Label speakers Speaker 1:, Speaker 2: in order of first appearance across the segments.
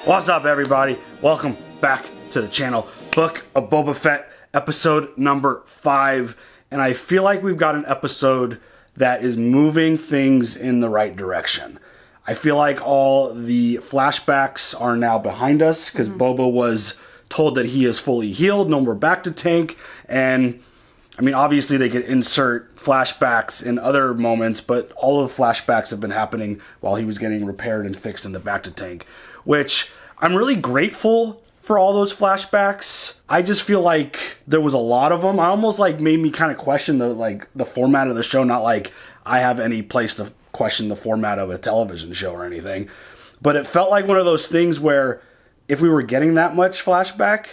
Speaker 1: What's up, everybody? Welcome back to the channel. Book of Boba Fett, episode number 5. And I feel like we've got an episode that is moving things in the right direction. I feel like all the flashbacks are now behind us because Boba was told that he is fully healed, no more back to tank. And I mean, obviously they could insert flashbacks in other moments, but all of the flashbacks have been happening while he was getting repaired and fixed in the back to tank, which I'm really grateful for all those flashbacks. I just feel like there was a lot of them. I almost like made me kind of question the format of the show. Not like I have any place to question the format of a television show or anything, but it felt like one of those things where if we were getting that much flashback,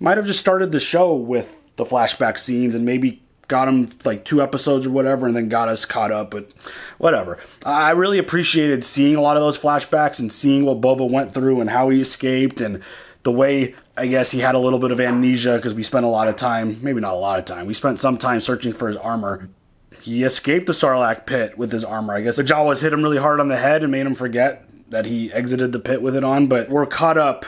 Speaker 1: might have just started the show with the flashback scenes and maybe got them like 2 episodes or whatever and then got us caught up, but whatever. I really appreciated seeing a lot of those flashbacks and seeing what Boba went through and how he escaped and the way, I guess, he had a little bit of amnesia because we spent a lot of time, maybe not a lot of time, we spent some time searching for his armor. He escaped the Sarlacc pit with his armor. I guess the Jawas hit him really hard on the head and made him forget that he exited the pit with it on, but we're caught up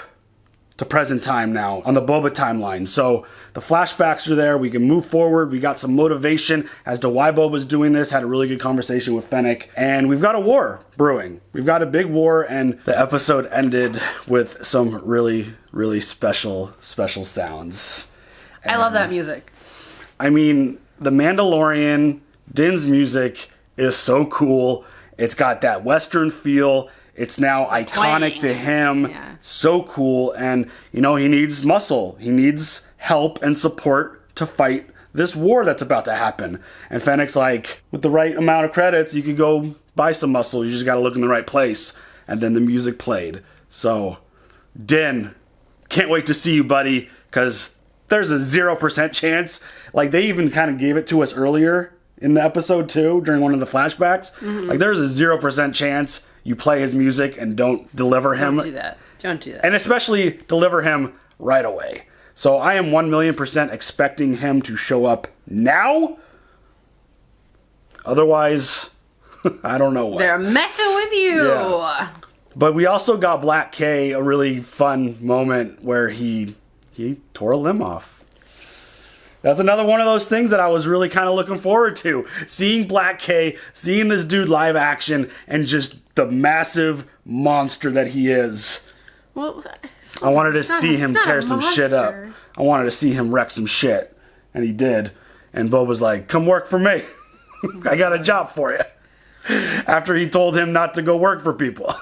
Speaker 1: to present time now on the Boba timeline. So the flashbacks are there. We can move forward. We got some motivation as to why Boba's doing this. Had a really good conversation with Fennec. And we've got a war brewing. We've got a big war, and the episode ended with some really, really special sounds.
Speaker 2: I love that music.
Speaker 1: I mean, the Mandalorian, Din's music is so cool. It's got that Western feel. It's now iconic to him. Yeah. So cool. And, you know, he needs muscle. He needs help and support to fight this war that's about to happen. And Fennec's like, with the right amount of credits, you could go buy some muscle. You just got to look in the right place. And then the music played. So, Din, can't wait to see you, buddy, because there's a 0% chance. Like, they even kind of gave it to us earlier in the episode, too, during one of the flashbacks. Like, there's a 0% chance you play his music and don't deliver him.
Speaker 2: Don't do that. Don't do that.
Speaker 1: And especially deliver him right away. So I am 1,000,000% expecting him to show up now. Otherwise, I don't know what.
Speaker 2: They're messing with you.
Speaker 1: Yeah. But we also got Black K, a really fun moment where he tore a limb off. That's another one of those things that I was really kind of looking forward to. Seeing Black K, seeing this dude live action, and just the massive monster that he is.
Speaker 2: Well,
Speaker 1: I wanted to see him tear some shit up. I wanted to see him wreck some shit. And he did. And Bo was like, come work for me. I got a job for you. After he told him not to go work for people.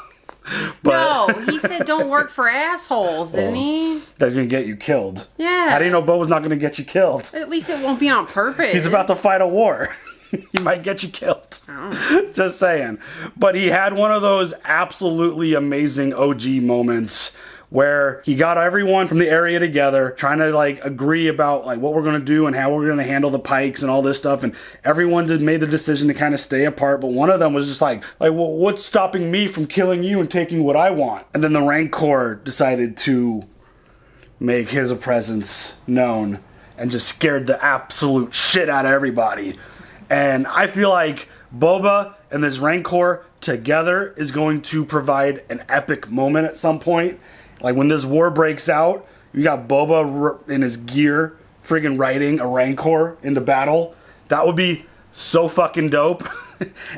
Speaker 2: But, no, he said don't work for assholes, didn't he?
Speaker 1: That's going to get you killed.
Speaker 2: Yeah.
Speaker 1: How do you know Bo was not going to get you killed?
Speaker 2: At least it won't be on purpose.
Speaker 1: He's about to fight a war. He might get you killed. Oh. Just saying. But he had one of those absolutely amazing OG moments where he got everyone from the area together trying to like agree about like what we're going to do and how we're going to handle the pikes and all this stuff, and everyone made the decision to kind of stay apart, but one of them was just like well, what's stopping me from killing you and taking what I want? And then the rancor decided to make his presence known and just scared the absolute shit out of everybody. And I feel like Boba and this rancor together is going to provide an epic moment at some point. Like when this war breaks out, you got Boba in his gear friggin' riding a rancor into battle. That would be so fucking dope.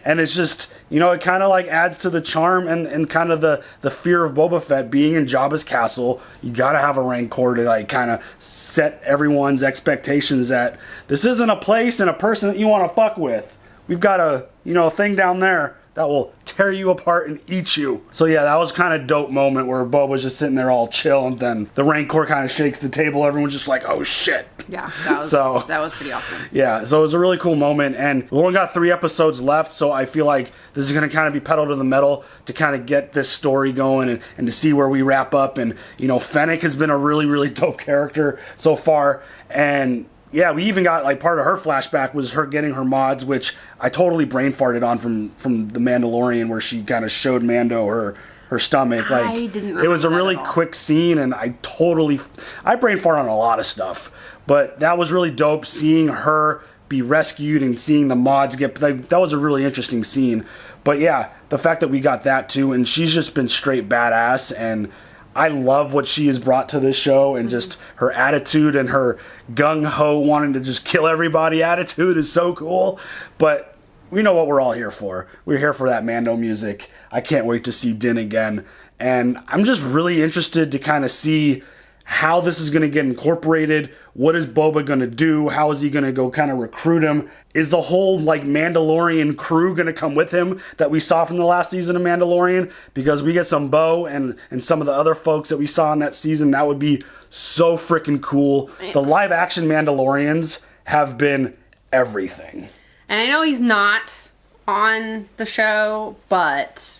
Speaker 1: And it's just, you know, it kind of like adds to the charm and kind of the fear of Boba Fett being in Jabba's castle. You gotta have a rancor to like kind of set everyone's expectations that this isn't a place and a person that you want to fuck with. We've got a thing down there that will tear you apart and eat you. So yeah, that was kind of dope moment where Boba was just sitting there all chill, and then the rancor kind of shakes the table. Everyone's just like, oh shit.
Speaker 2: Yeah, that was pretty awesome.
Speaker 1: Yeah, so it was a really cool moment, and we only got 3 episodes left, so I feel like this is going to kind of be pedal to the metal to kind of get this story going and to see where we wrap up. And, you know, Fennec has been a really, really dope character so far, and yeah, we even got, like, part of her flashback was her getting her mods, which I totally brain farted on from The Mandalorian, where she kind of showed Mando her stomach. Like,
Speaker 2: I didn't
Speaker 1: it was a really quick scene, and I brain fart on a lot of stuff. But that was really dope, seeing her be rescued and seeing the mods get, that was a really interesting scene. But yeah, the fact that we got that too, and she's just been straight badass, and I love what she has brought to this show, and just her attitude and her gung-ho wanting to just kill everybody attitude is so cool. But we know what we're all here for. We're here for that Mando music. I can't wait to see Din again. And I'm just really interested to kind of see how this is going to get incorporated. What is Boba going to do? How is he going to go kind of recruit him? Is the whole like Mandalorian crew going to come with him that we saw from the last season of Mandalorian? Because we get some Bo and some of the other folks that we saw in that season. That would be so freaking cool. The live action Mandalorians have been everything.
Speaker 2: And I know he's not on the show, but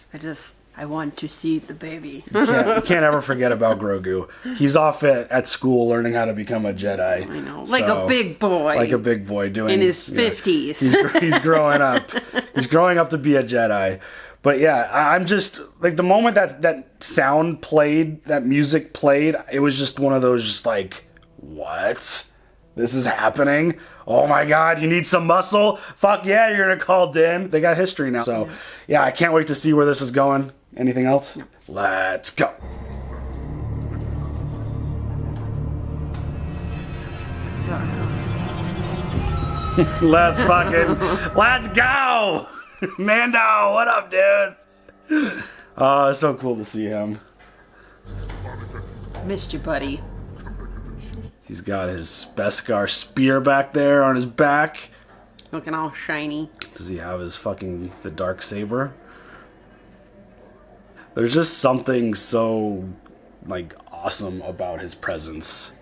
Speaker 2: I want to see the baby.
Speaker 1: You can't ever forget about Grogu. He's off at school learning how to become a Jedi.
Speaker 2: I know, like a big boy.
Speaker 1: Like a big boy doing
Speaker 2: in his 50s.
Speaker 1: He's growing up. He's growing up to be a Jedi. But yeah, I'm just like the moment that sound played, that music played, it was just one of those just like, what? This is happening? Oh my god, you need some muscle? Fuck yeah, you're gonna call Din. They got history now. So yeah, I can't wait to see where this is going. Anything else? No. Let's go. Let's go! Mando, what up, dude? Oh, it's so cool to see him.
Speaker 2: Missed you, buddy.
Speaker 1: He's got his Beskar spear back there on his back.
Speaker 2: Looking all shiny.
Speaker 1: Does he have his fucking the Darksaber? There's just something so like awesome about his presence.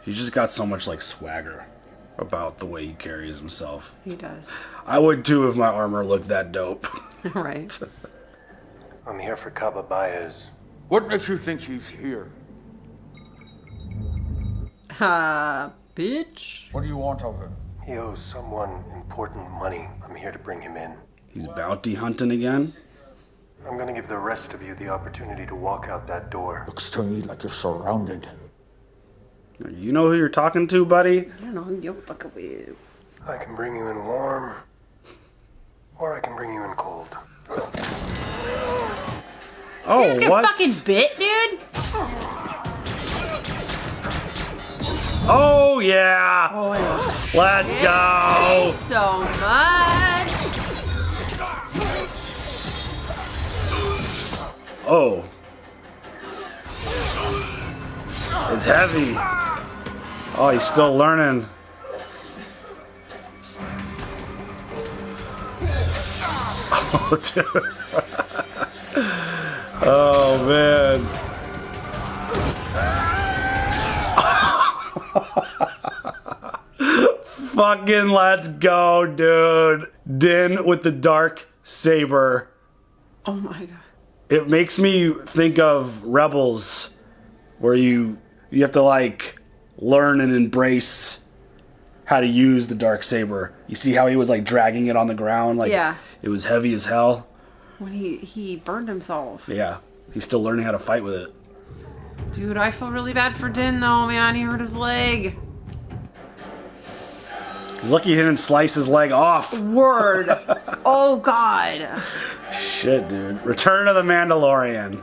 Speaker 1: He's just got so much like swagger about the way he carries himself.
Speaker 2: He does.
Speaker 1: I would too if my armor looked that dope.
Speaker 2: Right.
Speaker 3: I'm here for Cobra Baez.
Speaker 4: What makes you think he's here?
Speaker 2: Bitch.
Speaker 4: What do you want of him?
Speaker 3: He owes someone important money. I'm here to bring him in.
Speaker 1: He's bounty hunting again.
Speaker 3: I'm gonna give the rest of you the opportunity to walk out that door.
Speaker 4: Looks to me like you're surrounded.
Speaker 1: You know who you're talking to, buddy?
Speaker 2: I don't know. You'll fuck away.
Speaker 3: I can bring you in warm, or I can bring you in cold.
Speaker 1: Oh,
Speaker 2: You just get
Speaker 1: what?
Speaker 2: fucking bit, dude?
Speaker 1: Oh, yeah.
Speaker 2: Oh, yeah.
Speaker 1: Let's go.
Speaker 2: So much.
Speaker 1: Oh. It's heavy. Oh, he's still learning. Oh, dude. Oh, man. Fucking let's go, dude. Din with the Darksaber.
Speaker 2: Oh my god.
Speaker 1: It makes me think of Rebels, where you have to like learn and embrace how to use the Darksaber. You see how he was like dragging it on the ground, like
Speaker 2: Yeah.
Speaker 1: it was heavy as hell.
Speaker 2: When he burned himself.
Speaker 1: Yeah, he's still learning how to fight with it.
Speaker 2: Dude, I feel really bad for Din though, man. He hurt his leg.
Speaker 1: He's lucky he didn't slice his leg off.
Speaker 2: Word. Oh god.
Speaker 1: Shit, dude. Return of the Mandalorian.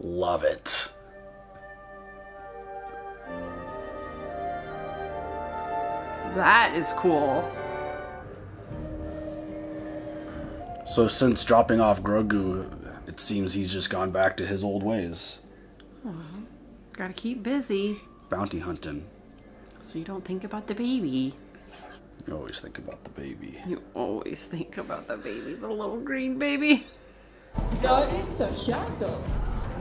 Speaker 1: Love it.
Speaker 2: That is cool.
Speaker 1: So since dropping off Grogu, it seems he's just gone back to his old ways.
Speaker 2: Gotta keep busy.
Speaker 1: Bounty hunting.
Speaker 2: So you don't think about the baby.
Speaker 1: You always think about the baby.
Speaker 2: You always think about the baby, the little green baby.
Speaker 5: There is a shadow.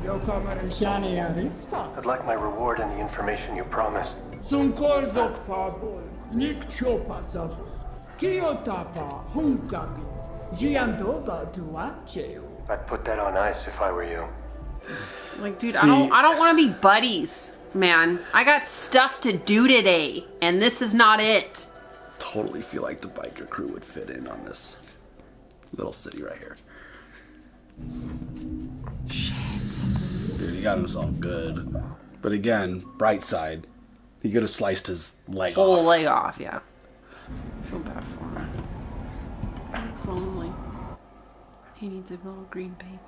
Speaker 5: Yo kamera shani arispa.
Speaker 3: I'd like my reward and the information you promised.
Speaker 5: Sunkol zok pabol. Nik chopa savus. Kiyotapa hunkabi. Giandoba tuacheo.
Speaker 3: I'd put that on ice if I were you.
Speaker 2: Like, dude,
Speaker 1: See-
Speaker 2: I don't want to be buddies, man. I got stuff to do today, and this is not it.
Speaker 1: Totally feel like the biker crew would fit in on this little city right here.
Speaker 2: Shit.
Speaker 1: Dude, he got himself good. But again, bright side, he could have sliced his leg
Speaker 2: Whole
Speaker 1: off.
Speaker 2: leg off, yeah. I feel bad for him. He looks lonely. He needs a little green baby.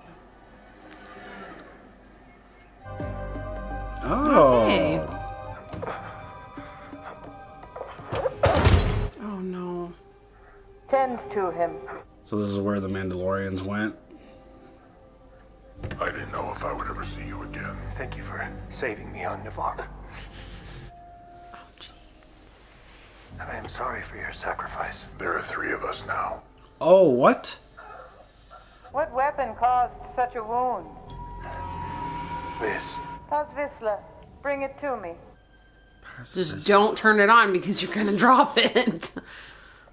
Speaker 1: Oh.
Speaker 2: Hey. Oh no.
Speaker 6: Tend to him.
Speaker 1: So this is where the Mandalorians went.
Speaker 3: I didn't know if I would ever see you again. Thank you for saving me on Navarre.
Speaker 2: Oh gee.
Speaker 3: I am sorry for your sacrifice. There are 3 of us now.
Speaker 1: Oh, what?
Speaker 6: What weapon caused such a wound?
Speaker 3: This.
Speaker 6: Visla, bring it to me.
Speaker 2: Just don't turn it on because you're gonna drop it.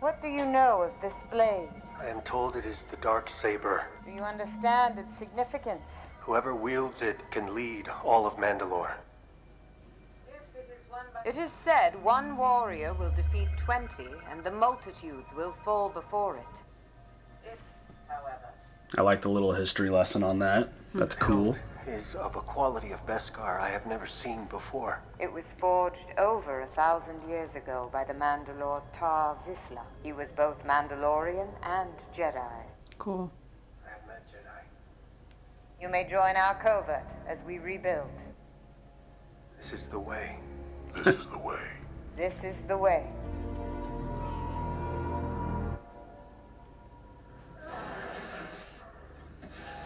Speaker 6: What do you know of this blade?
Speaker 3: I am told it is the Darksaber.
Speaker 6: Do you understand its significance?
Speaker 3: Whoever wields it can lead all of Mandalore.
Speaker 6: It is said 1 warrior will defeat 20, and the multitudes will fall before it. If, however,
Speaker 1: I like the little history lesson on that. That's cool.
Speaker 3: Is of a quality of Beskar I have never seen before.
Speaker 6: it was forged over 1,000 years ago by the Mandalore Tar Visla. He was both Mandalorian and Jedi.
Speaker 2: Cool.
Speaker 3: I have met Jedi.
Speaker 6: You may join our covert as we rebuild.
Speaker 3: This is the way. This is the way.
Speaker 6: This is the way.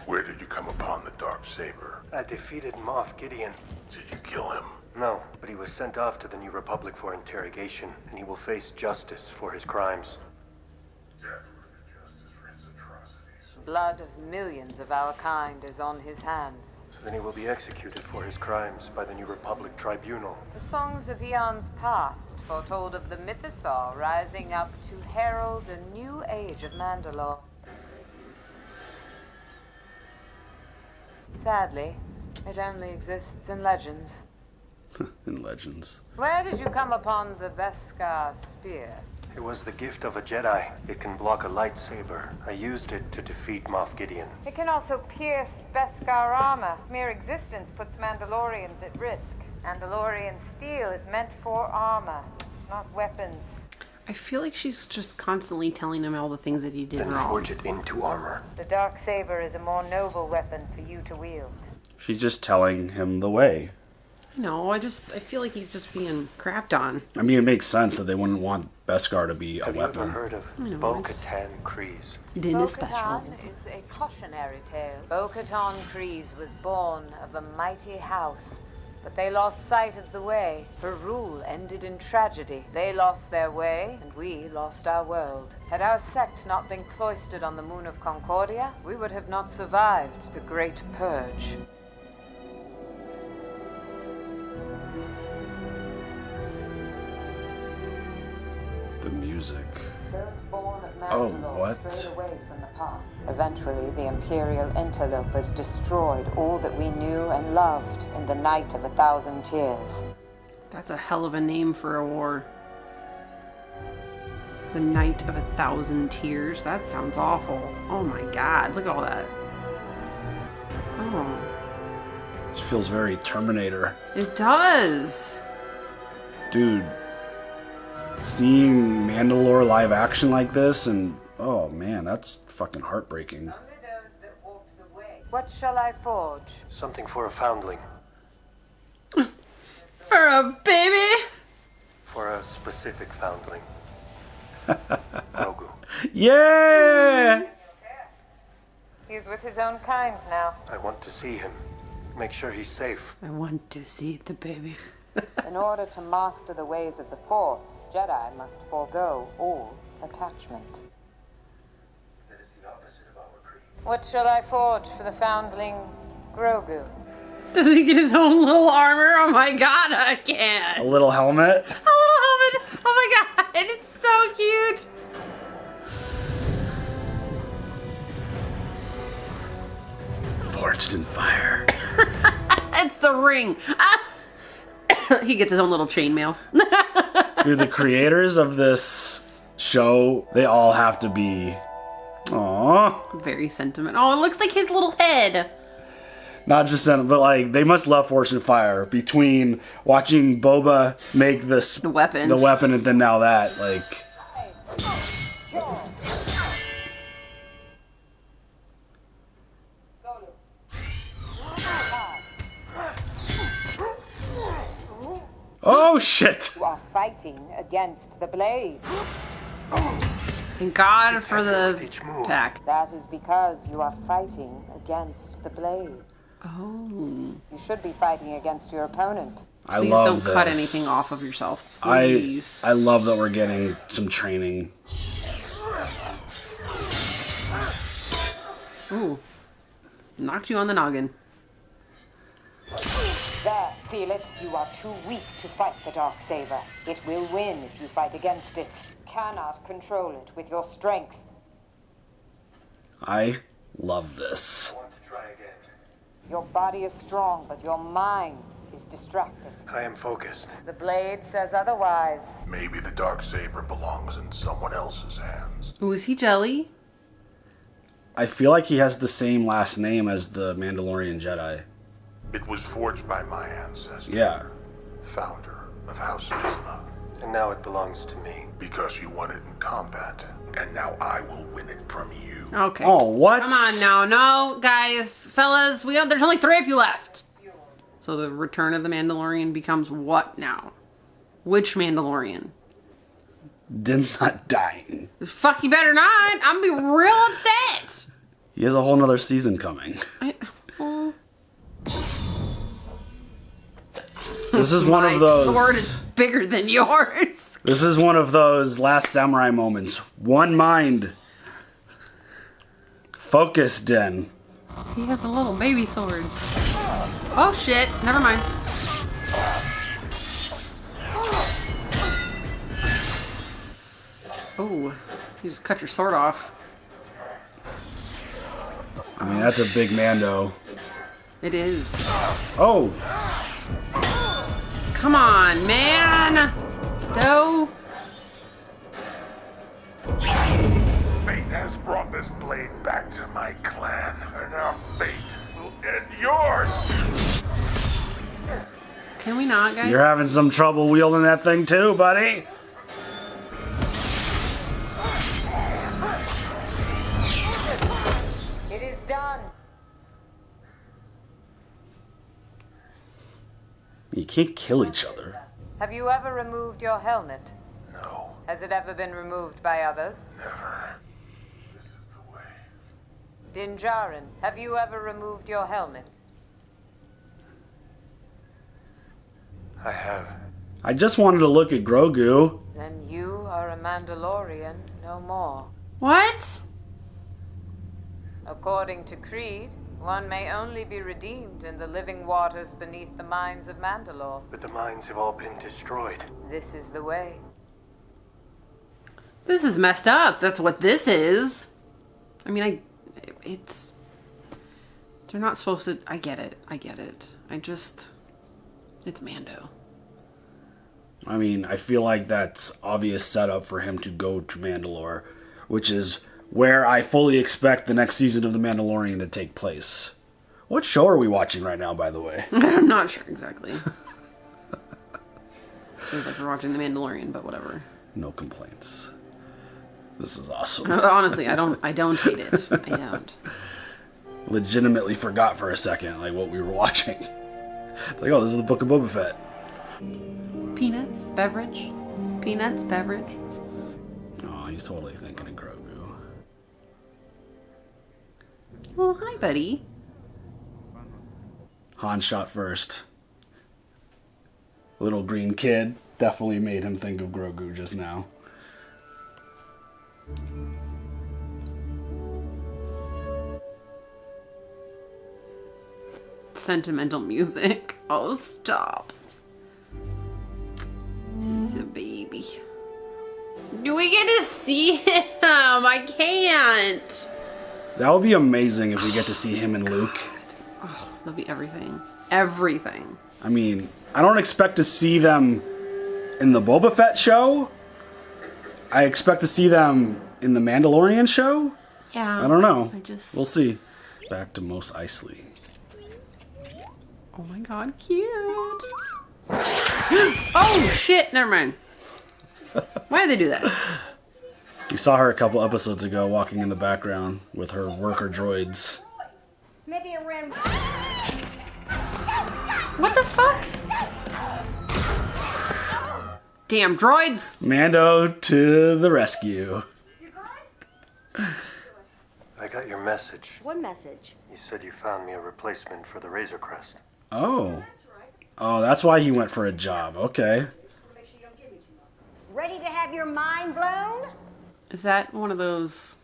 Speaker 3: Where did you come upon the Darksaber? I defeated Moff Gideon. Did you kill him? No, but he was sent off to the New Republic for interrogation, and he will face justice for his crimes. Death with justice for his atrocities.
Speaker 6: Blood of millions of our kind is on his hands.
Speaker 3: Then he will be executed for his crimes by the New Republic Tribunal.
Speaker 6: The songs of eons past foretold of the Mythosaur rising up to herald a new age of Mandalore. Sadly, it only exists in legends.
Speaker 1: In legends.
Speaker 6: Where did you come upon the Beskar spear?
Speaker 3: It was the gift of a Jedi. It can block a lightsaber. I used it to defeat Moff Gideon.
Speaker 6: It can also pierce Beskar armor. Mere existence puts Mandalorians at risk. Mandalorian steel is meant for armor, not weapons.
Speaker 2: I feel like she's just constantly telling him all the things that he did
Speaker 3: Then
Speaker 2: wrong.
Speaker 3: forge it into armor.
Speaker 6: The Darksaber is a more noble weapon for you to wield.
Speaker 1: She's just telling him the way.
Speaker 2: No, I feel like he's just being crapped on.
Speaker 1: I mean, it makes sense that they wouldn't want Beskar to be a
Speaker 3: Have you ever
Speaker 1: weapon.
Speaker 3: heard of
Speaker 2: know,
Speaker 3: Bo-Katan Kryze?
Speaker 2: Din is special.
Speaker 6: Bo-Katan is a cautionary tale. Bo-Katan Kryze was born of a mighty house, but they lost sight of the way. Her rule ended in tragedy. They lost their way, and we lost our world. Had our sect not been cloistered on the moon of Concordia, we would have not survived the Great Purge.
Speaker 1: The music.
Speaker 6: Those born of
Speaker 1: Oh,
Speaker 6: Mandalore
Speaker 1: what?
Speaker 6: strayed away from the path. Eventually, the Imperial interlopers destroyed all that we knew and loved in the Night of 1,000 Tears.
Speaker 2: That's a hell of a name for a war. The Night of 1,000 Tears. That sounds awful. Oh my god, look at all that. Oh,
Speaker 1: This feels very Terminator.
Speaker 2: it does.
Speaker 1: Dude, seeing Mandalore live action like this and oh man, that's fucking heartbreaking.
Speaker 6: What shall I forge?
Speaker 3: Something for a foundling.
Speaker 2: For a baby?
Speaker 3: For a specific foundling. Grogu.
Speaker 1: Yeah!
Speaker 6: He's with his own kind now.
Speaker 3: I want to see him. Make sure he's safe.
Speaker 2: I want to see the baby.
Speaker 6: In order to master the ways of the Force, Jedi must forego all attachment.
Speaker 3: That is the opposite of our creed.
Speaker 6: What shall I forge for the foundling Grogu?
Speaker 2: Does he get his own little armor? Oh my god, I can't.
Speaker 1: A little helmet.
Speaker 2: A little helmet. Oh my god, it's so cute.
Speaker 1: Forged in fire.
Speaker 2: It's the ring. Ah! He gets his own little chainmail.
Speaker 1: Dude, the creators of this show, they all have to be aww.
Speaker 2: Very sentimental. Oh, it looks like his little head.
Speaker 1: Not just sentiment, but like they must love Forged in Fire. Between watching Boba make this
Speaker 2: The weapon.
Speaker 1: and then now that, like Oh, shit!
Speaker 6: You are fighting against the blade.
Speaker 2: Thank God for
Speaker 3: with
Speaker 2: the
Speaker 3: each move.
Speaker 2: pack.
Speaker 6: That is because you are fighting against the blade.
Speaker 2: Oh.
Speaker 6: You should be fighting against your opponent.
Speaker 1: I
Speaker 2: Please
Speaker 1: love
Speaker 2: don't
Speaker 1: this.
Speaker 2: cut anything off of yourself. Please.
Speaker 1: I love that we're getting some training.
Speaker 2: Ooh. Knocked you on the noggin.
Speaker 6: There, feel it? You are too weak to fight the Darksaber. It will win if you fight against it. Cannot control it with your strength.
Speaker 1: I love this.
Speaker 3: I want to try again.
Speaker 6: Your body is strong, but your mind is distracted.
Speaker 3: I am focused.
Speaker 6: The blade says otherwise.
Speaker 7: Maybe the Darksaber belongs in someone else's hands.
Speaker 2: Ooh, is he jelly?
Speaker 1: I feel like he has the same last name as the Mandalorian Jedi.
Speaker 7: It was forged by my ancestor,
Speaker 1: Yeah.
Speaker 7: founder of House Isla,
Speaker 3: And now it belongs to me.
Speaker 7: because you won it in combat, and now I will win it from you.
Speaker 2: Okay.
Speaker 1: Oh, what?
Speaker 2: Come on now. No, guys, fellas, there's only 3 of you left. So the Return of the Mandalorian becomes what now? Which Mandalorian?
Speaker 1: Din's not dying.
Speaker 2: Fuck, you better not. I'm gonna be real upset.
Speaker 1: He has a whole nother season coming. This is one
Speaker 2: My
Speaker 1: of those.
Speaker 2: sword is bigger than yours.
Speaker 1: This is one of those Last Samurai moments. One mind. Focus, Din.
Speaker 2: He has a little baby sword. Oh shit, never mind. Oh, you just cut your sword off.
Speaker 1: I mean, that's a big Mando.
Speaker 2: It is.
Speaker 1: Oh!
Speaker 2: Come on, man! Doe.
Speaker 7: Fate has brought this blade back to my clan, and our fate will end yours!
Speaker 2: Can we not, guys?
Speaker 1: You're having some trouble wielding that thing too, buddy.
Speaker 6: It is done.
Speaker 1: You can't kill each other.
Speaker 6: Have you ever removed your helmet?
Speaker 7: No,
Speaker 6: Has it ever been removed by others?
Speaker 7: never. This is the way.
Speaker 6: Djarin, have you ever removed your helmet?
Speaker 3: I have.
Speaker 1: I just wanted to look at Grogu.
Speaker 6: Then you are a Mandalorian no more.
Speaker 2: What?
Speaker 6: According to Creed, one may only be redeemed in the living waters beneath the mines of Mandalore.
Speaker 3: But the mines have all been destroyed.
Speaker 6: This is the way.
Speaker 2: This is messed up. That's what this is. I mean, it's... They're not supposed to... I get it. It's Mando.
Speaker 1: I mean, I feel like that's obvious setup for him to go to Mandalore, which is where I fully expect the next season of The Mandalorian to take place. What show are we watching right now, by the way?
Speaker 2: I'm not sure exactly. Feels like we're watching The Mandalorian, but whatever.
Speaker 1: No complaints. This is awesome.
Speaker 2: Honestly, I don't hate it. I don't.
Speaker 1: Legitimately forgot for a second, like, what we were watching. It's like, oh, this is the Book of Boba Fett.
Speaker 2: Peanuts, beverage. Peanuts, beverage.
Speaker 1: Oh, he's totally thinking of Grogu.
Speaker 2: Oh, hi, buddy.
Speaker 1: Han shot first. Little green kid definitely made him think of Grogu just now.
Speaker 2: Sentimental music. Oh, stop. He's a baby. Do we get to see him? I can't.
Speaker 1: That would be amazing if we get to see him and Luke.
Speaker 2: Oh, that'll be everything. Everything.
Speaker 1: I mean, I don't expect to see them in the Boba Fett show. I expect to see them in the Mandalorian show.
Speaker 2: Yeah.
Speaker 1: I don't know.
Speaker 2: We'll
Speaker 1: see. Back to Mos Eisley.
Speaker 2: Oh my god, cute. Oh shit, never mind. Why did they do that?
Speaker 1: You saw her a couple episodes ago walking in the background with her worker droids.
Speaker 5: Maybe around.
Speaker 2: What the fuck? Damn droids!
Speaker 1: Mando to the rescue.
Speaker 3: I got your message.
Speaker 8: What message?
Speaker 3: You said you found me a replacement for the Razor Crest.
Speaker 1: Oh. Oh, that's why he went for a job. Okay.
Speaker 8: Ready to have your mind blown?
Speaker 2: Is that one of those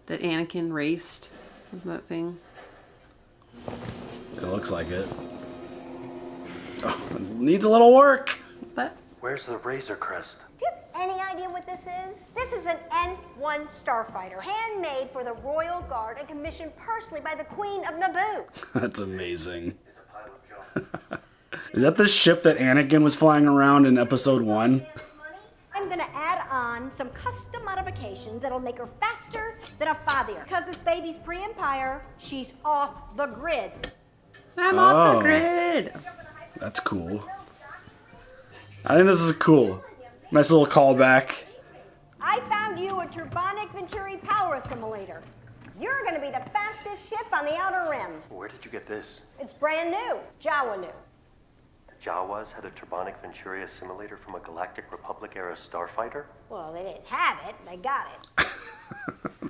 Speaker 2: that Anakin raced? Was that thing?
Speaker 1: It looks like it. Oh, needs a little work.
Speaker 2: But
Speaker 3: Where's the Razor Crest?
Speaker 8: Do you have any idea what this is? This is an N1 starfighter, handmade for the Royal Guard and commissioned personally by the Queen of Naboo.
Speaker 1: That's amazing. Is that the ship that Anakin was flying around in episode 1?
Speaker 8: I'm gonna add on some custom modifications that'll make her faster than a fathier. Because this baby's pre-Empire, she's off the grid.
Speaker 2: I'm off the grid.
Speaker 1: That's cool. I think this is cool. Nice little callback.
Speaker 8: I found you a Turbonic Venturi power assimilator. You're gonna be the fastest ship on the Outer Rim.
Speaker 3: Where did you get this?
Speaker 8: It's brand new. Jawa new.
Speaker 3: The Jawas had a Turbonic Venturi assimilator from a Galactic Republic-era starfighter?
Speaker 8: Well, they didn't have it. They got it.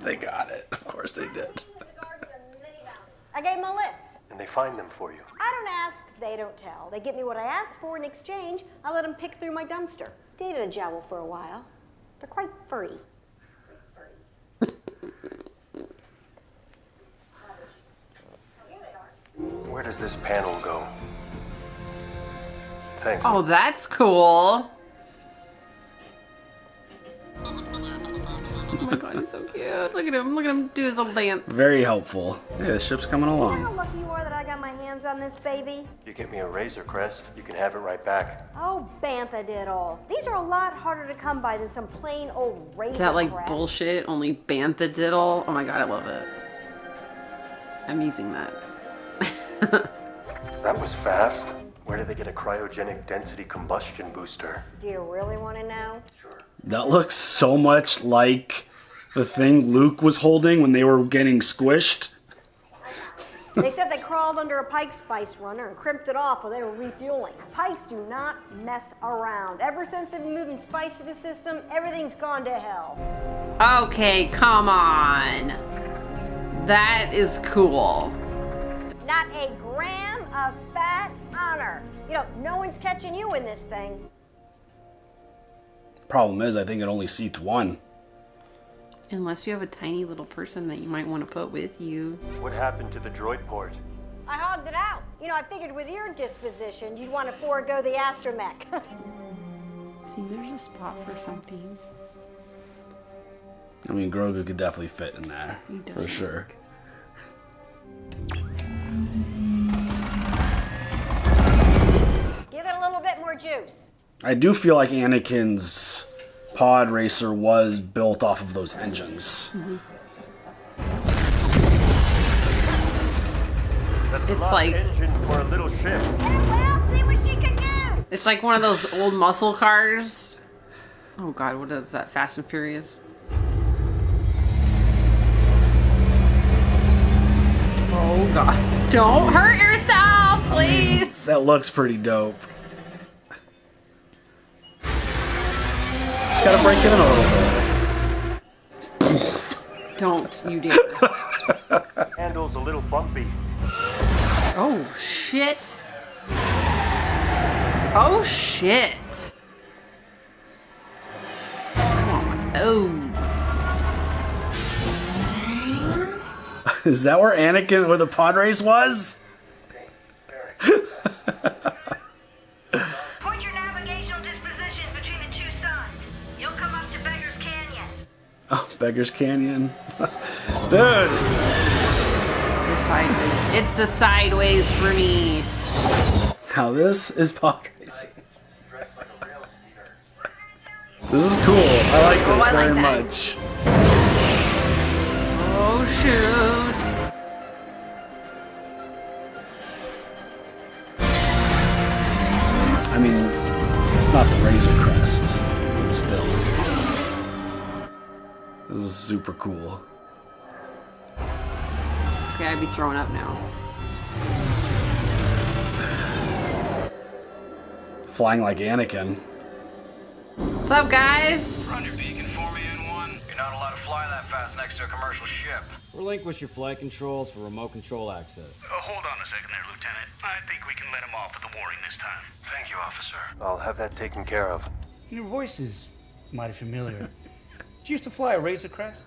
Speaker 1: They got it. Of course they did.
Speaker 8: I gave them a list.
Speaker 3: And they find them for you.
Speaker 8: I don't ask, they don't tell. They get me what I ask for in exchange. I let them pick through my dumpster. Dated a jowl for a while. They're quite furry.
Speaker 3: Where does this panel go? Thanks.
Speaker 2: Oh, that's cool. Oh my god, he's so cute. Look at him. Look at him do his little dance.
Speaker 1: Very helpful. Hey, the ship's coming
Speaker 8: You know
Speaker 1: along.
Speaker 8: how lucky you are that I got my hands on this baby?
Speaker 3: You get me a Razor Crest, you can have it right back.
Speaker 8: Oh, Bantha did all. These are a lot harder to come by than some plain old razor
Speaker 2: Is that like
Speaker 8: crest.
Speaker 2: bullshit? Only Bantha diddle? Oh my god, I love it. I'm using that.
Speaker 3: That was fast. Where did they get a cryogenic density combustion booster?
Speaker 8: Do you really want to know?
Speaker 3: Sure.
Speaker 1: That looks so much like the thing Luke was holding when they were getting squished.
Speaker 8: They said they crawled under a Pike spice runner and crimped it off while they were refueling. Pikes do not mess around. Ever since they've been moving spice through the system, everything's gone to hell.
Speaker 2: Okay, come on. That is cool.
Speaker 8: Not a gram of fat honor. You know, no one's catching you in this thing.
Speaker 1: Problem is, I think it only seats one.
Speaker 2: Unless you have a tiny little person that you might want to put with you.
Speaker 3: What happened to the droid port?
Speaker 8: I hogged it out. You know, I figured with your disposition, you'd want to forego the astromech.
Speaker 2: See, there's a spot for something.
Speaker 1: I mean, Grogu could definitely fit in there,
Speaker 2: He does.
Speaker 1: for sure.
Speaker 8: Give it a little bit more juice.
Speaker 1: I do feel like Anakin's pod racer was built off of those engines.
Speaker 3: That's a
Speaker 2: It's
Speaker 3: lot
Speaker 2: like-
Speaker 3: of engine for a little ship.
Speaker 8: Well, see what she can do.
Speaker 2: It's like one of those old muscle cars. Oh god, what is that? Fast and Furious? Oh god. Don't hurt yourself, please!
Speaker 1: That looks pretty dope. Just gotta break it in a little bit.
Speaker 2: Don't you dare.
Speaker 3: Handle's a little bumpy.
Speaker 2: Oh shit. Oh shit. I want one of those.
Speaker 1: Is that where Anakin, where the pod race was?
Speaker 9: Point your navigational disposition between the two suns. You'll come up to Beggar's Canyon.
Speaker 1: Oh, Beggar's Canyon. Dude!
Speaker 2: The sideways. It's the sideways for me.
Speaker 1: Now this is pod racing. This is cool. I like this
Speaker 2: I like
Speaker 1: very
Speaker 2: that.
Speaker 1: much.
Speaker 2: Oh shoot.
Speaker 1: I mean, it's not the Razor Crest, but still. This is super cool.
Speaker 2: Okay, I'd be throwing up now.
Speaker 1: Flying like Anakin.
Speaker 2: What's up, guys?
Speaker 10: Run your beacon for me in one. You're not allowed to fly that fast next to a commercial ship.
Speaker 11: Relinquish your flight controls for remote control access.
Speaker 10: Hold on a second there, Lieutenant. I think we can let him off with a warning this time. Thank you, officer.
Speaker 3: I'll have that taken care of.
Speaker 12: Your voice is mighty familiar. Did you used to fly a Razor Crest?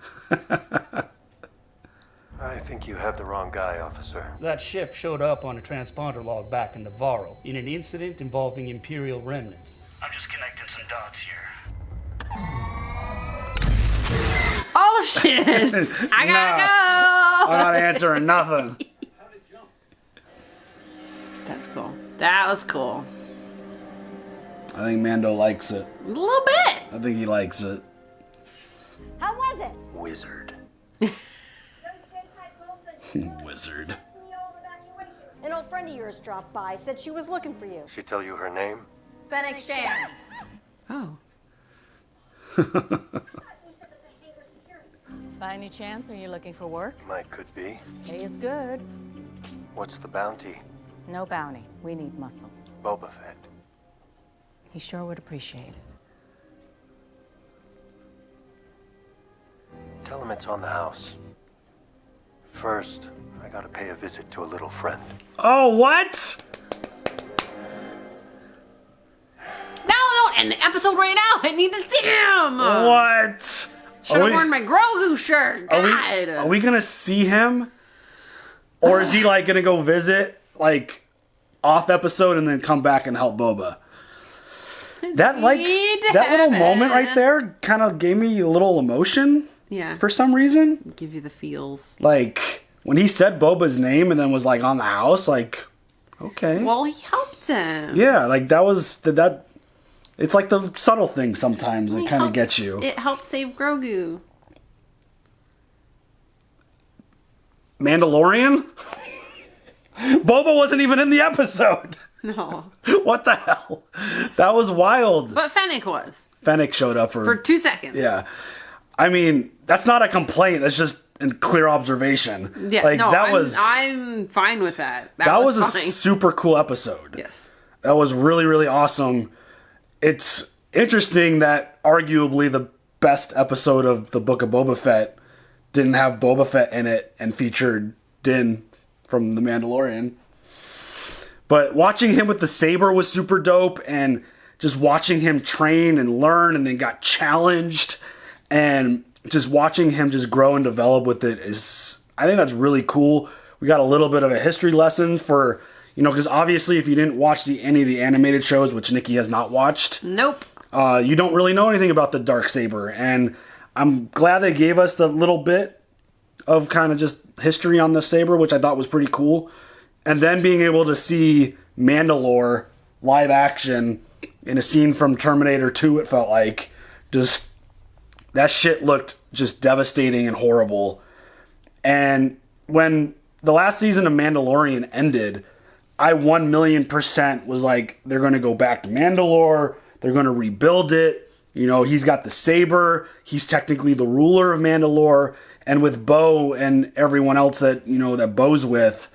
Speaker 3: I think you have the wrong guy, officer.
Speaker 12: That ship showed up on a transponder log back in Navarro in an incident involving Imperial remnants.
Speaker 10: I'm just connecting some dots here.
Speaker 2: Oh shit! I gotta go!
Speaker 1: I'm not answering nothing.
Speaker 2: That's cool. That was cool.
Speaker 1: I think Mando likes it.
Speaker 2: A little bit.
Speaker 1: I think he likes it.
Speaker 8: How was it?
Speaker 3: Wizard.
Speaker 1: Wizard.
Speaker 8: An old friend of yours dropped by, said she was looking for you.
Speaker 3: She tell you her name?
Speaker 6: Fennec Shan.
Speaker 2: Oh.
Speaker 6: By any chance, are you looking for work?
Speaker 3: Might could be.
Speaker 6: Pay is good.
Speaker 3: What's the bounty?
Speaker 6: No bounty. We need muscle.
Speaker 3: Boba Fett.
Speaker 6: He sure would appreciate it.
Speaker 3: Tell him it's on the house. First, I gotta pay a visit to a little friend.
Speaker 1: Oh, what?
Speaker 2: No, end the episode right now. I need to see him.
Speaker 1: What?
Speaker 2: Should have worn my Grogu shirt. God.
Speaker 1: Are we gonna see him? Or is he like gonna go visit, like, off episode and then come back and help Boba? That little moment right there kind of gave me a little emotion.
Speaker 2: Yeah.
Speaker 1: For some reason.
Speaker 2: Give you the feels.
Speaker 1: Like, when he said Boba's name and then was like on the house, like, okay.
Speaker 2: Well, he helped him.
Speaker 1: Yeah, like that was that. It's like the subtle thing sometimes that kind of gets you.
Speaker 2: It helped save Grogu.
Speaker 1: Mandalorian? Boba wasn't even in the episode.
Speaker 2: No.
Speaker 1: What the hell? That was wild.
Speaker 2: But Fennec was.
Speaker 1: Fennec showed up for
Speaker 2: 2 seconds.
Speaker 1: Yeah. I mean, that's not a complaint. That's just a clear observation.
Speaker 2: Yeah,
Speaker 1: like,
Speaker 2: no,
Speaker 1: that
Speaker 2: I'm fine with that.
Speaker 1: That was a
Speaker 2: fine.
Speaker 1: super cool episode.
Speaker 2: Yes.
Speaker 1: That was really, really awesome. It's interesting that arguably the best episode of the Book of Boba Fett didn't have Boba Fett in it and featured Din from The Mandalorian. But watching him with the saber was super dope, and just watching him train and learn and then got challenged and just watching him just grow and develop with it is, I think that's really cool. We got a little bit of a history lesson for, you know, because obviously if you didn't watch any of the animated shows, which Nikki has not watched.
Speaker 2: Nope.
Speaker 1: You don't really know anything about the Darksaber, and I'm glad they gave us the little bit of kind of just history on the saber, which I thought was pretty cool. And then being able to see Mandalore live action in a scene from Terminator 2, it felt like, just, that shit looked just devastating and horrible. And when the last season of Mandalorian ended, I 1,000,000% was like, they're going to go back to Mandalore, they're going to rebuild it, you know, he's got the saber, he's technically the ruler of Mandalore, and with Bo and everyone else that, you know, that Bo's with,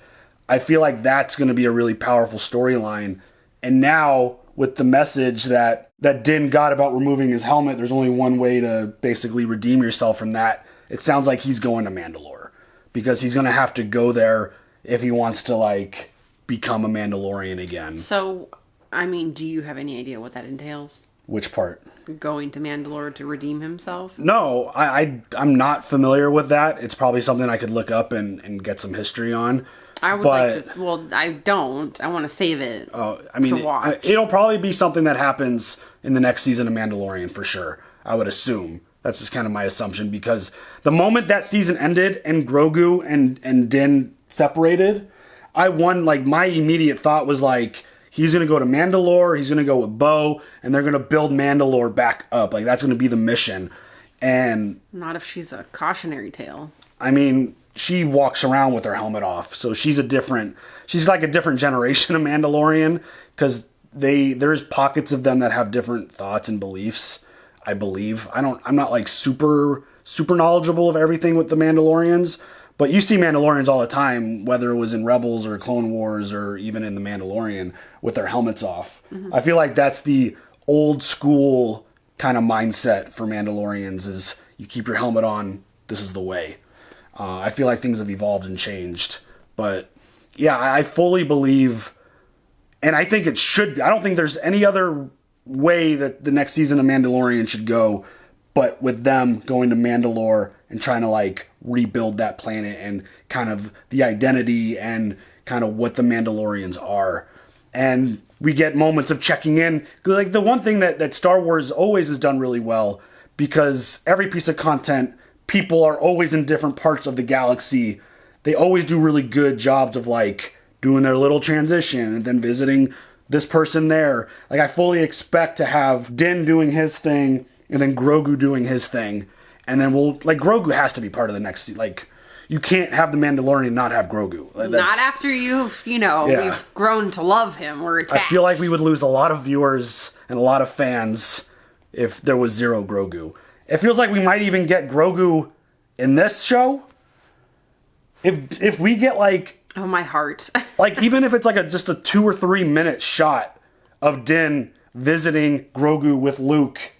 Speaker 1: I feel like that's going to be a really powerful storyline. And now, with the message that Din got about removing his helmet, there's only one way to basically redeem yourself from that. It sounds like he's going to Mandalore. Because he's going to have to go there if he wants to, like, become a Mandalorian again.
Speaker 2: So, I mean, do you have any idea what that entails?
Speaker 1: Which part?
Speaker 2: Going to Mandalore to redeem himself?
Speaker 1: No, I'm not familiar with that. It's probably something I could look up and get some history on.
Speaker 2: I would like to. Well, I don't. I want to save it.
Speaker 1: Oh, I mean,
Speaker 2: to watch.
Speaker 1: It'll probably be something that happens in the next season of Mandalorian for sure. I would assume. That's just kind of my assumption, because the moment that season ended and Grogu and Din separated, my immediate thought was like, he's going to go to Mandalore, he's going to go with Bo, and they're going to build Mandalore back up. Like, that's going to be the mission. And
Speaker 2: not if she's a cautionary tale.
Speaker 1: I mean, she walks around with her helmet off, so she's like a different generation of Mandalorian, because there's pockets of them that have different thoughts and beliefs, I believe. I'm not like super knowledgeable of everything with the Mandalorians, but you see Mandalorians all the time, whether it was in Rebels or Clone Wars or even in the Mandalorian, with their helmets off. Mm-hmm. I feel like that's the old school kind of mindset for Mandalorians is you keep your helmet on, this is the way. I feel like things have evolved and changed. But yeah, I fully believe, and I think it should be, I don't think there's any other way that the next season of Mandalorian should go, but with them going to Mandalore and trying to like rebuild that planet and kind of the identity and kind of what the Mandalorians are. And we get moments of checking in. Like the one thing that Star Wars always has done really well, because every piece of content, people are always in different parts of the galaxy. They always do really good jobs of like doing their little transition and then visiting this person there. Like I fully expect to have Din doing his thing and then Grogu doing his thing. And then Grogu has to be part of the next, like, you can't have the Mandalorian not have Grogu.
Speaker 2: Not after we've grown to love him. We're attached.
Speaker 1: I feel like we would lose a lot of viewers and a lot of fans if there was zero Grogu. It feels like we might even get Grogu in this show. If we get like...
Speaker 2: Oh, my heart.
Speaker 1: like, even if it's like just a 2 or 3 minute shot of Din visiting Grogu with Luke...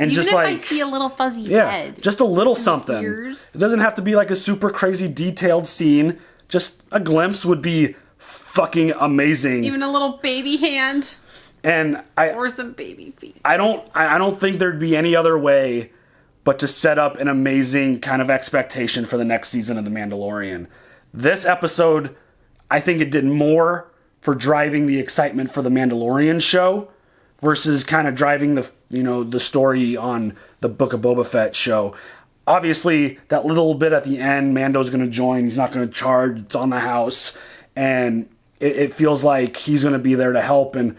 Speaker 1: And
Speaker 2: even
Speaker 1: just
Speaker 2: if
Speaker 1: like,
Speaker 2: I see a little fuzzy head.
Speaker 1: Just a little something.
Speaker 2: Ears.
Speaker 1: It doesn't have to be like a super crazy detailed scene. Just a glimpse would be fucking amazing.
Speaker 2: Even a little baby hand.
Speaker 1: And
Speaker 2: or some baby feet.
Speaker 1: I don't think there'd be any other way but to set up an amazing kind of expectation for the next season of The Mandalorian. This episode, I think it did more for driving the excitement for the Mandalorian show versus kind of driving the story on the Book of Boba Fett show. Obviously, that little bit at the end, Mando's going to join. He's not going to charge. It's on the house. And it feels like he's going to be there to help. And,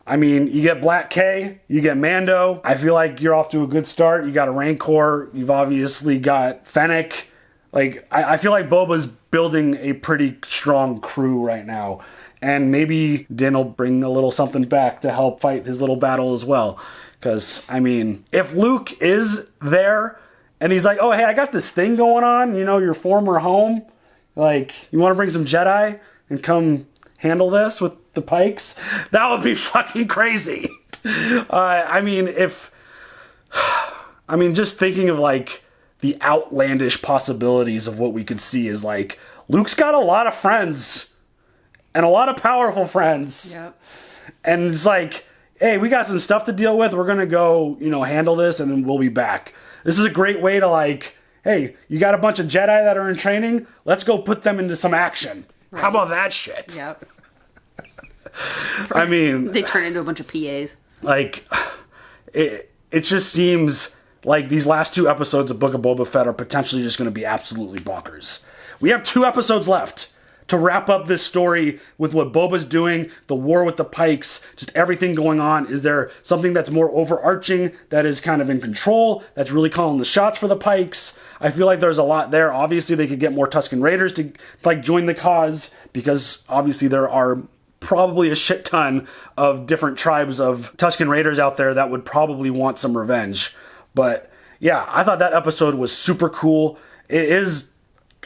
Speaker 1: I mean, you get Black K, you get Mando. I feel like you're off to a good start. You got a Rancor. You've obviously got Fennec. Like, I feel like Boba's building a pretty strong crew right now. And maybe Din will bring a little something back to help fight his little battle as well. Because, I mean, if Luke is there and he's like, oh, hey, I got this thing going on, your former home. Like, you want to bring some Jedi and come handle this with the Pikes? That would be fucking crazy. Just thinking of, like, the outlandish possibilities of what we could see is, like, Luke's got a lot of friends. And a lot of powerful friends.
Speaker 2: Yep.
Speaker 1: And it's like, hey, we got some stuff to deal with. We're going to go, handle this and then we'll be back. This is a great way to like, hey, you got a bunch of Jedi that are in training. Let's go put them into some action. Right. How about that shit?
Speaker 2: Yep.
Speaker 1: I mean...
Speaker 2: They turn into a bunch of PAs.
Speaker 1: Like, it just seems like these last 2 episodes of Book of Boba Fett are potentially just going to be absolutely bonkers. We have 2 episodes left to wrap up this story with what Boba's doing, the war with the Pikes, just everything going on. Is there something that's more overarching, that is kind of in control, that's really calling the shots for the Pikes? I feel like there's a lot there. Obviously, they could get more Tusken Raiders to like join the cause, because obviously there are probably a shit ton of different tribes of Tusken Raiders out there that would probably want some revenge. But yeah, I thought that episode was super cool. It is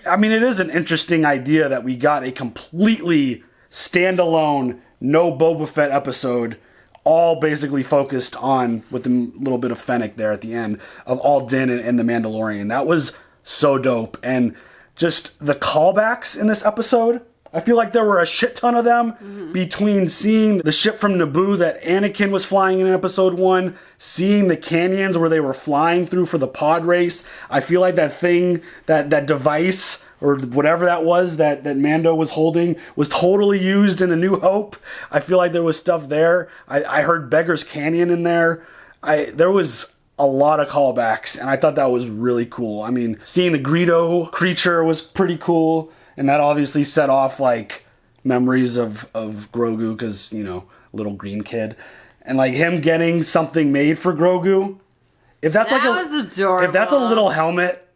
Speaker 1: an interesting idea that we got a completely standalone, no Boba Fett episode, all basically focused on, with a little bit of Fennec there at the end, of all Din and the Mandalorian. That was so dope. And just the callbacks in this episode, I feel like there were a shit ton of them, between seeing the ship from Naboo that Anakin was flying in episode 1, seeing the canyons where they were flying through for the pod race. I feel like that thing, that device, or whatever that was that Mando was holding, was totally used in A New Hope. I feel like there was stuff there. I heard Beggar's Canyon in there. There was a lot of callbacks, and I thought that was really cool. I mean, seeing the Greedo creature was pretty cool. And that obviously set off, like, memories of Grogu, because, little green kid. And, like, him getting something made for Grogu. If that's
Speaker 2: was adorable.
Speaker 1: If that's a little helmet,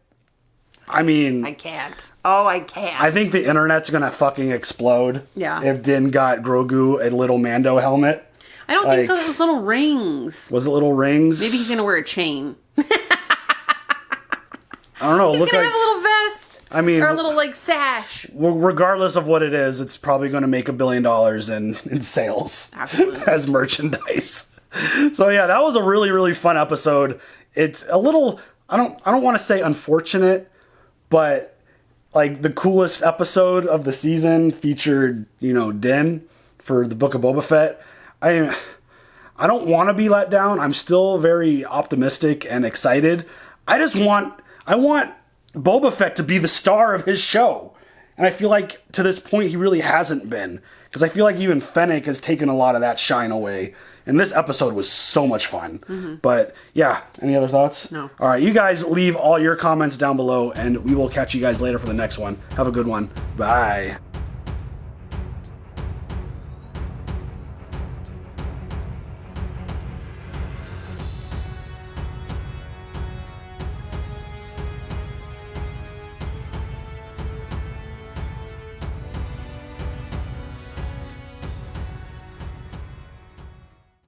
Speaker 1: I mean...
Speaker 2: I can't. Oh, I can't.
Speaker 1: I think the internet's gonna fucking explode.
Speaker 2: Yeah.
Speaker 1: If Din got Grogu a little Mando helmet.
Speaker 2: I don't think so. It was little rings.
Speaker 1: Was it little rings?
Speaker 2: Maybe he's gonna wear a chain.
Speaker 1: I don't know.
Speaker 2: He's gonna have a little vest.
Speaker 1: I mean,
Speaker 2: or a little like sash.
Speaker 1: Regardless of what it is, it's probably going to make $1 billion in sales.
Speaker 2: Absolutely.
Speaker 1: As merchandise. So yeah, that was a really, really fun episode. It's a little, I don't want to say unfortunate, but like the coolest episode of the season featured, Din for the Book of Boba Fett. I don't want to be let down. I'm still very optimistic and excited. I want Boba Fett to be the star of his show. And I feel like to this point he really hasn't been. Because I feel like even Fennec has taken a lot of that shine away. And this episode was so much fun. Mm-hmm. But yeah, any other thoughts?
Speaker 2: No.
Speaker 1: All right, you guys leave all your comments down below, and we will catch you guys later for the next one. Have a good one. Bye.